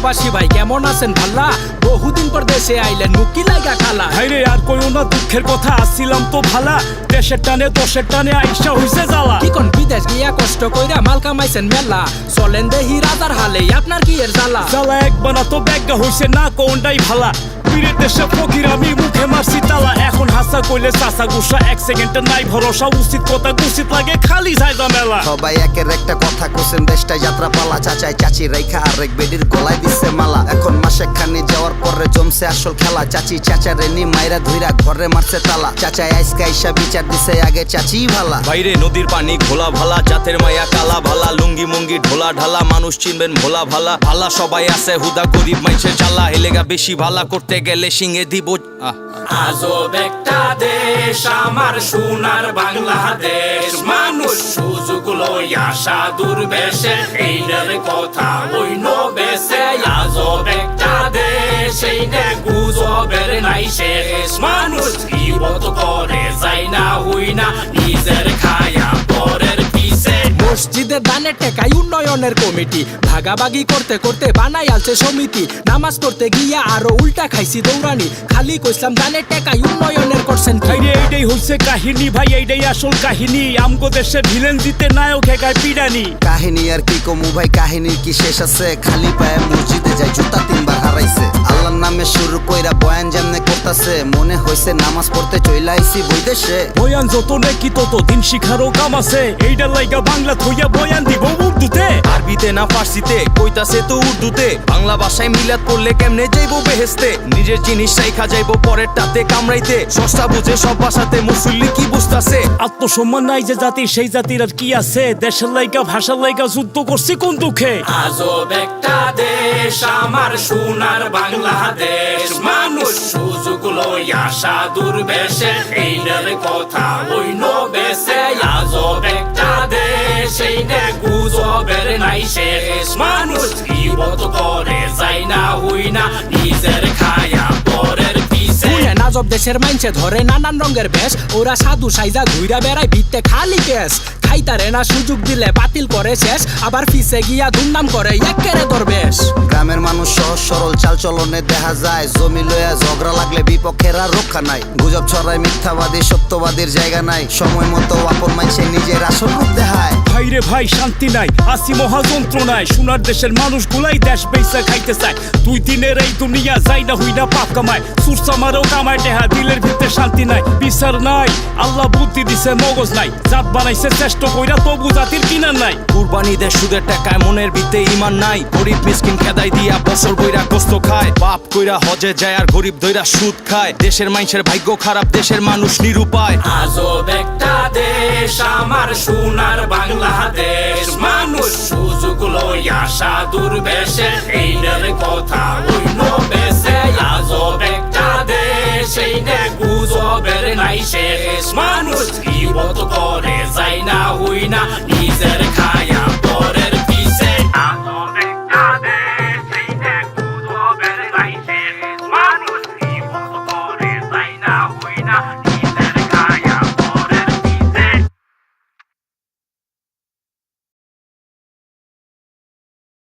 প্রবাসী ভাই কেমন আছেন ভাল্লা? বহুদিন পর দেশে আইলেন, মুক্কি লাগা খালা। হাইরে আর কইও না দুঃখের কথা, আসছিলাম তো ভালা, দেশের টানে দশের টানে আইসা হইছে জ্বালা। কি কোন বিদেশ গিয়া কষ্ট কইরা মাল কামাইছেন মেলা, চলেন দেহি রাজার হালে, আপনার কি এর জ্বালা? জ্বালা একবার না তো ব্যাগা হইছে না কোনটাই ভালা। পীরের দেশে ফকির আমি মুখে মারছি তালা, এখন হাসা কইলে চাচা গুসা, এক সেকেন্ডে নাই ভরসা, উচিত কথা উচিত লাগে খালি যাইদা মেলা। সবাই একের একটা কথা কোসেন, দেশটাই যাত্রা পালা, চাচাই চাচি রেখা আরেক বেডির গলায় দিচ্ছে মালা। এখন মাসে খানি যাওয়ার পরে জমছে আসল খেলা, চাচি চাচারে নি মাইরা ধুইরা ঘরে মারছে তালা। চাচাই আইসকা আইসা বিচার দিছে আগে চাচি ভালা। বাইরে নদীর পানি ঘোলা ভালা, জাতের মায়া কালা ভালা, লুঙ্গি মুঙ্গি ঢোলা ঢালা, মানুষ চিনবেন ভোলা ভালা। ভালা সবাই আছে হুদা গরিব মাইসের জ্বালা, হেলেগা বেশি ভালা করতে গেলে সিংহে দিব। আজব একটা দেশ আমার সোনার বাংলাদেশ, মানুষ সুযোগ লইয়া সাধুর বেশে, এইটার কথা হইল বেশে। আজব একটা দেশ, এইটা গুজবের নাই শেষ, মানুষ গীবত করে যায় না হই না, নিজের খায়া পরের পিছে। মসজিদের দানের টেকাই উন্নয়নের কমিটি, ভাগাভাগি করতে করতে বানাই আলছে সমিতি। নামাজ পড়তে গিয়া আরো উল্টা খাইছি দৌড়ানি, খালি কইসলাম দানের টেকাই উন্নয়নের করছেন কি? হাইরে এইটাই হইছে কাহিনী ভাই, এইটাই আসল কাহিনী, আমগো দেশে ভিলেন দিতে নায়ক একাই পিডানি। কাহিনী আর কি কমু ভাই, কাহিনীর কি শেষ আছে? খালি পায়ে মসজিদে যাই, জুতা 3 বার হারাইছে। আল্লাহর নামে শুরু কইরা বয়ান যেমনে করতাছে, মনে হইছে নামাজ পড়তে চইলা আইছি বৈদেশে। বয়ান যত নাকি তত দিন শিখারও কাম আছে, এইটার লাইগা বাংলা থইয়া বয়ান দিব উর্দুতে। আরবিতে না ফার্সিতে কইতাছে তো উর্দুতে, বাংলা ভাষায় মিলাদ পড়লে কেমনে যাইবো বেহেস্তে। নিজের জিনিস রাইখা যাইবো পরের টাতে কামড়াইতে, সস্তা বুঝে সব ভাষাতে মুসল্লি কি বুঝতাছে। আত্মসম্মান নাই যে জাতির, সেই জাতির আর কি আছে? দেশের লাইগা ভাষার লাইগা যুদ্ধ করছি কোন দুঃখে? আজব একটা দেশ আমার সোনার বাংলাদেশ, মানুষ সুযোগ লইয়া সাধুর বেশে, এইটার কথা হইল বেশে। আজব একটা দেশ, এইটা গুজবের নাই শেষ, মানুষ গীবত করে যায় না হই না, নিজের খায়া পরের পিছে। আজব দেশের মাইনছে ধরে নানান রঙের বেশ, ওরা সাধু সাইজা ঘুইরা বেড়ায়, ভিত্তে খালি কেস। খাইতারে না সুযোগ দিলে বাতিল করে শেষ, আবার ফিসে গিয়া দুর্নাম করে একেরে দরবেশ। গ্রামের মানুষ সহজ সরল চাল চলনে দেখা যায়, জমি লইয়া ঝগড়া লাগলে বিপক্ষের আর রক্ষা নাই। গুজব ছড়ায় মিথ্যাবাদী, সত্যবাদীর জায়গা নাই, সময় মতো আপন মাইসে নিজের আসল রূপ দেখায়। ভাইরে ভাই শান্তি নাই, আসি মহা যন্ত্রণায়, সোনার দেশের মানুষ গুলাই দেশ বেচা খাইতে চায়। 2 দিনের এই দুনিয়া যাই না হই না পাপ কামায়, সুরসা মারও কামায় টেহা, দিলের ভিতরে শান্তি নাই, বিচার নাই। আল্লাহ বুদ্ধি দিছে মগজ নাই, জাত বানাইছে চেষ্টা কইরা তবু জাতির কিনার নাই। কুরবানি দেশ সুদের টাকায়, মনের ভিতরে ইমান নাই, গরিব মিসকিন খেদাই দিয়া বছর বইরা কষ্ট খায়। বাপ কইরা হজে যায় আর গরিব দইরা সুদ খায়, দেশের মানুষের ভাগ্য খারাপ, দেশের মানুষ নিরুপায়। আজব একটা দেশ আমার সোনার বাংলাদেশ, মানুষ সুযোগ লইয়া সাধুর বেশে, এইটার কথা হইল বেশে। আজব একটা দেশ, এইটা গুজবের নাই শেষ, মানুষ গীবত করে যায় না হই না, নিজের